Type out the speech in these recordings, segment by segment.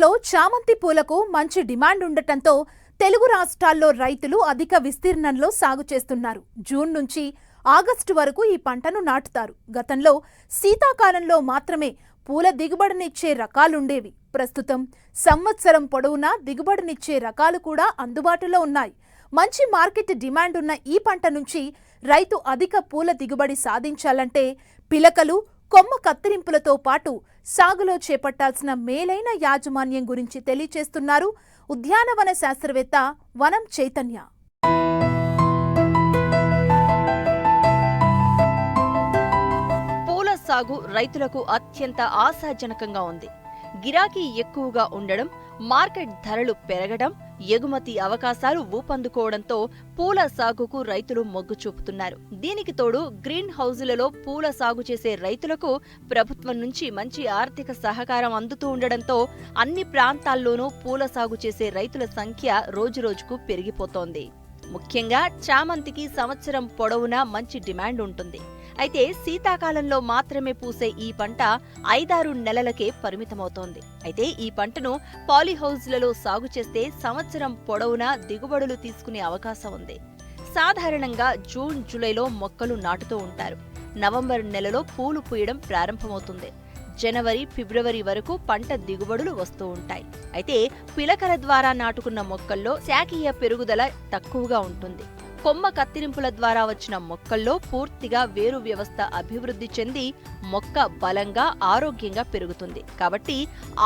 లో చామంతి పూలకు మంచి డిమాండ్ ఉండటంతో తెలుగు రాష్ట్రాల్లో రైతులు అధిక విస్తీర్ణంలో సాగు చేస్తున్నారు. జూన్ నుంచి ఆగస్టు వరకు ఈ పంటను నాటుతారు. గతంలో శీతాకాలంలో మాత్రమే పూల దిగుబడినిచ్చే రకాలుండేవి. ప్రస్తుతం సంవత్సరం పొడవునా దిగుబడినిచ్చే రకాలు కూడా అందుబాటులో ఉన్నాయి. మంచి మార్కెట్ డిమాండ్ ఉన్న ఈ పంట నుంచి రైతు అధిక పూల దిగుబడి సాధించాలంటే పిలకలు, కొమ్మ కత్తిరింపులతో పాటు సాగులో చేపట్టాల్సిన మేలైన యాజమాన్యం గురించి తెలియచేస్తున్నారు ఉద్యానవన శాస్త్రవేత్త వనం చైతన్య. పూల సాగు రైతులకు అత్యంత ఆశాజనకంగా ఉంది. గిరాకీ ఎక్కువగా ఉండడం, మార్కెట్ ధరలు పెరగడం, ఎగుమతి అవకాశాలు ఊపందుకోవడంతో పూల సాగుకు రైతులు మొగ్గు చూపుతున్నారు. దీనికి తోడు గ్రీన్ హౌజులలో పూల సాగు చేసే రైతులకు ప్రభుత్వం నుంచి మంచి ఆర్థిక సహకారం అందుతూ ఉండడంతో అన్ని ప్రాంతాల్లోనూ పూల సాగు చేసే రైతుల సంఖ్య రోజురోజుకు పెరిగిపోతోంది. ముఖ్యంగా చామంతికి సంవత్సరం పొడవునా మంచి డిమాండ్ ఉంటుంది. అయితే శీతాకాలంలో మాత్రమే పూసే ఈ పంట 5-6 నెలలకే పరిమితమవుతోంది. అయితే ఈ పంటను పాలీహౌజ్లలో సాగు చేస్తే సంవత్సరం పొడవునా దిగుబడులు తీసుకునే అవకాశం ఉంది. సాధారణంగా జూన్, జూలైలో మొక్కలు నాటుతూ ఉంటారు. నవంబర్ నెలలో పూలు పూయడం ప్రారంభమవుతుంది. జనవరి, ఫిబ్రవరి వరకు పంట దిగుబడులు వస్తూ ఉంటాయి. అయితే పిలకల ద్వారా నాటుకున్న మొక్కల్లో శాఖీయ పెరుగుదల తక్కువగా ఉంటుంది. కొమ్మ కత్తిరింపుల ద్వారా వచ్చిన మొక్కల్లో పూర్తిగా వేరు వ్యవస్థ అభివృద్ధి చెంది మొక్క బలంగా, ఆరోగ్యంగా పెరుగుతుంది. కాబట్టి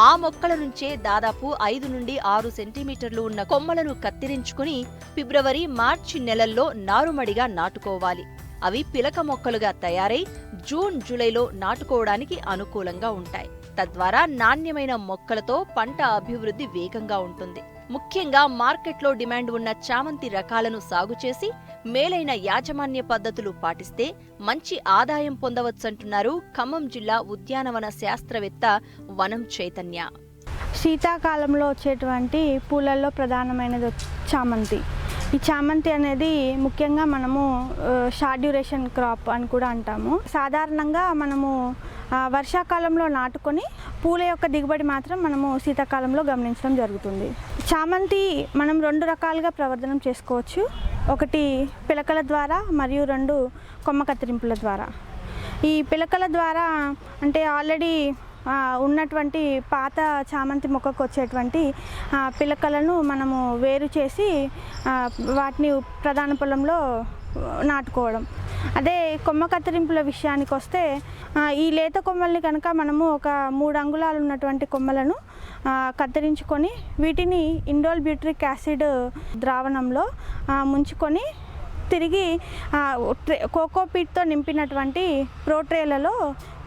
ఆ మొక్కల నుంచే దాదాపు 5 నుండి 6 సెంటీమీటర్లు ఉన్న కొమ్మలను కత్తిరించుకుని ఫిబ్రవరి, మార్చి నెలల్లో నారుమడిగా నాటుకోవాలి. అవి పిలక మొక్కలుగా తయారై జూన్, జూలైలో నాటుకోవడానికి అనుకూలంగా ఉంటాయి. తద్వారా నాణ్యమైన మొక్కలతో పంట అభివృద్ధి వేగంగా ఉంటుంది. ముఖ్యంగా మార్కెట్లో డిమాండ్ ఉన్న చామంతి రకాలను సాగు చేసి మేలైన యాజమాన్య పద్ధతులు పాటిస్తే మంచి ఆదాయం పొందవచ్చంటున్నారు ఖమ్మం జిల్లా ఉద్యానవన శాస్త్రవేత్త వనం చైతన్య. శీతాకాలంలో వచ్చేటువంటి పూలల్లో ప్రధానమైనది చామంతి. ఈ చామంతి అనేది ముఖ్యంగా మనము షార్ట్ డ్యూరేషన్ క్రాప్ అని కూడా అంటాము. సాధారణంగా మనము వర్షాకాలంలో నాటుకొని పూల యొక్క దిగుబడి మాత్రం మనము శీతాకాలంలో గమనించడం జరుగుతుంది. చామంతి మనం 2 రకాలుగా ప్రవర్ధనం చేసుకోవచ్చు. ఒకటి పిలకల ద్వారా, మరియు 2 కొమ్మ కత్తిరింపుల ద్వారా. ఈ పిలకల ద్వారా అంటే ఆల్రెడీ ఉన్నటువంటి పాత చామంతి మొక్కకు వచ్చేటువంటి పిలకలను మనము వేరు చేసి వాటిని ప్రధాన పొలంలో నాటుకోవడం. అదే కొమ్మ కత్తిరింపుల విషయానికి వస్తే ఈ లేత కొమ్మల్ని కనుక మనము ఒక 3 అంగుళాలు ఉన్నటువంటి కొమ్మలను కత్తిరించుకొని వీటిని ఇండోల్ బ్యూట్రిక్ యాసిడ్ ద్రావణంలో ముంచుకొని తిరిగి కోకోపీట్తో నింపినటువంటి ప్రోట్రేలలో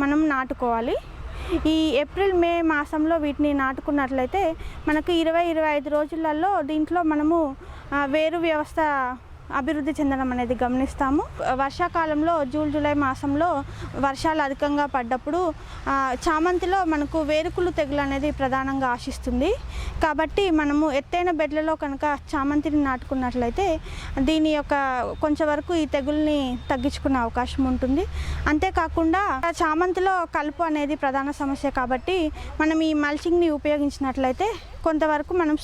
మనం నాటుకోవాలి. ఈ ఏప్రిల్, మే మాసంలో వీటిని నాటుకున్నట్లయితే మనకు 20-25 రోజులలో దీంట్లో మనము వేరు వ్యవస్థ అభివృద్ధి చెందడం అనేది గమనిస్తాము. వర్షాకాలంలో జూన్, జూలై మాసంలో వర్షాలు అధికంగా పడ్డప్పుడు చామంతిలో మనకు వేరుకులు తెగులు అనేది ప్రధానంగా ఆశిస్తుంది. కాబట్టి మనము ఎత్తైన బెడ్లలో కనుక చామంతిని నాటుకున్నట్లయితే దీని యొక్క కొంచెం వరకు ఈ తెగుల్ని తగ్గించుకునే అవకాశం ఉంటుంది. అంతేకాకుండా చామంతిలో కలుపు అనేది ప్రధాన సమస్య కాబట్టి మనం ఈ మల్చింగ్ని ఉపయోగించినట్లయితే కొంతవరకు మనం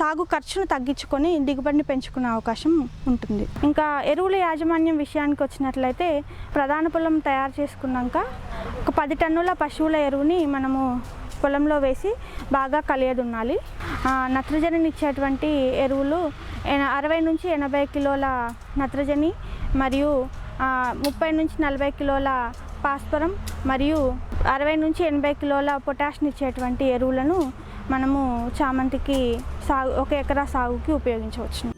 సాగు ఖర్చును తగ్గించుకొని దిగుబడిని పెంచుకునే అవకాశం ఉంటుంది. ఇంకా ఎరువుల యాజమాన్యం విషయానికి వచ్చినట్లయితే ప్రధాన పొలం తయారు చేసుకున్నాక ఒక 10 టన్నుల పశువుల ఎరువుని మనము పొలంలో వేసి బాగా కలియదున్నాలి. నత్రజనిని ఇచ్చేటువంటి ఎరువులు 60 నుంచి 80 కిలోల నత్రజని మరియు 30 నుంచి 40 కిలోల భాస్వరం మరియు 60 నుంచి 80 కిలోల పొటాషియం ఇచ్చేటువంటి ఎరువులను మనము చామంతికి 1 ఎకరా సాగుకి ఉపయోగించవచ్చు.